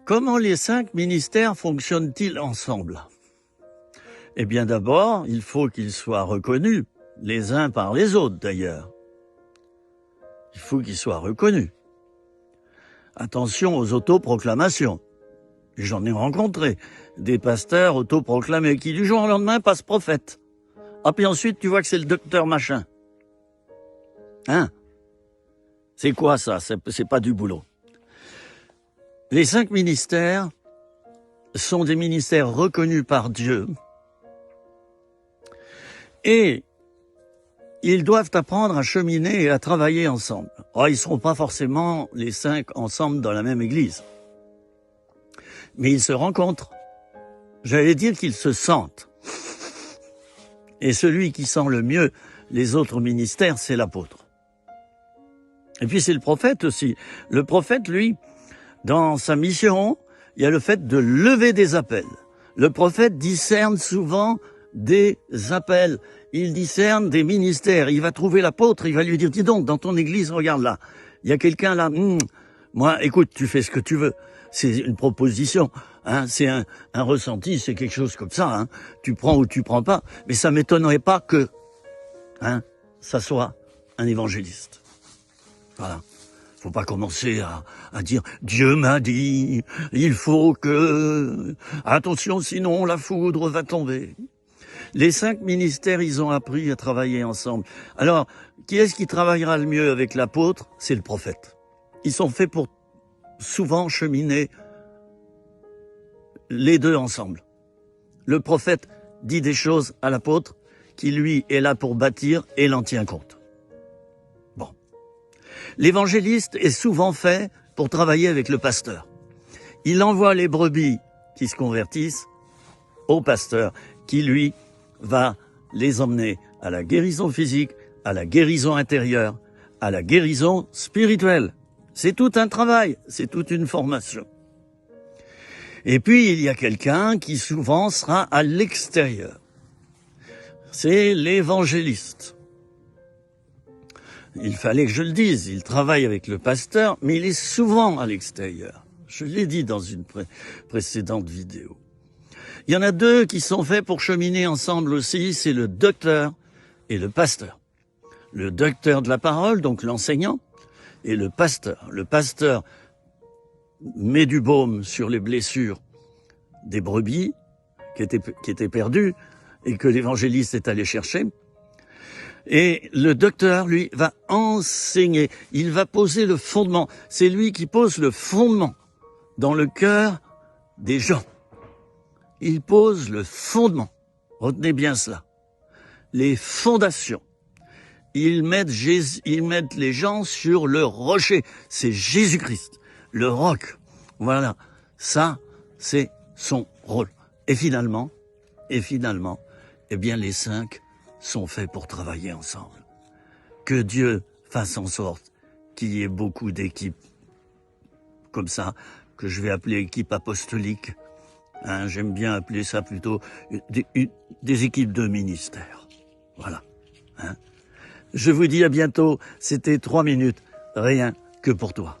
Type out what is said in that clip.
Comment les 5 ministères fonctionnent-ils ensemble? Eh bien d'abord, il faut qu'ils soient reconnus, les uns par les autres d'ailleurs. Il faut qu'ils soient reconnus. Attention aux autoproclamations. J'en ai rencontré des pasteurs autoproclamés qui du jour au lendemain passent prophète. Ah, puis ensuite tu vois que c'est le docteur machin. Hein? C'est quoi ça? C'est pas du boulot. Les 5 ministères sont des ministères reconnus par Dieu et ils doivent apprendre à cheminer et à travailler ensemble. Oh, ils ne seront pas forcément les 5 ensemble dans la même église, mais ils se rencontrent. J'allais dire qu'ils se sentent. Et celui qui sent le mieux les autres ministères, c'est l'apôtre. Et puis c'est le prophète aussi. Le prophète, lui, dans sa mission, il y a le fait de lever des appels. Le prophète discerne souvent des appels. Il discerne des ministères. Il va trouver l'apôtre, il va lui dire, dis donc, dans ton église, regarde là, il y a quelqu'un là, moi, écoute, tu fais ce que tu veux. C'est une proposition, hein, c'est un ressenti, c'est quelque chose comme ça, hein. Tu prends ou tu prends pas, mais ça m'étonnerait pas que, hein, ça soit un évangéliste. Voilà. Faut pas commencer à dire « Dieu m'a dit, il faut que... Attention, sinon la foudre va tomber. » Les 5 ministères, ils ont appris à travailler ensemble. Alors, qui est-ce qui travaillera le mieux avec l'apôtre? C'est le prophète. Ils sont faits pour souvent cheminer les deux ensemble. Le prophète dit des choses à l'apôtre qui, lui, est là pour bâtir et l'en tient compte. L'évangéliste est souvent fait pour travailler avec le pasteur. Il envoie les brebis qui se convertissent au pasteur qui, lui, va les emmener à la guérison physique, à la guérison intérieure, à la guérison spirituelle. C'est tout un travail, c'est toute une formation. Et puis, il y a quelqu'un qui souvent sera à l'extérieur. C'est l'évangéliste. Il fallait que je le dise, il travaille avec le pasteur, mais il est souvent à l'extérieur. Je l'ai dit dans une précédente vidéo. Il y en a 2 qui sont faits pour cheminer ensemble aussi, c'est le docteur et le pasteur. Le docteur de la parole, donc l'enseignant, et le pasteur. Le pasteur met du baume sur les blessures des brebis qui étaient perdues et que l'évangéliste est allé chercher. Et le docteur, lui, va enseigner, il va poser le fondement. C'est lui qui pose le fondement dans le cœur des gens. Il pose le fondement. Retenez bien cela. Les fondations. Ils mettent les gens sur le rocher. C'est Jésus-Christ, le roc. Voilà. Ça, c'est son rôle. Et finalement, eh bien, les 5 sont faits pour travailler ensemble. Que Dieu fasse en sorte qu'il y ait beaucoup d'équipes comme ça, que je vais appeler équipe apostolique. Hein, j'aime bien appeler ça plutôt des équipes de ministère. Voilà. Hein. Je vous dis à bientôt, c'était 3 minutes, rien que pour toi.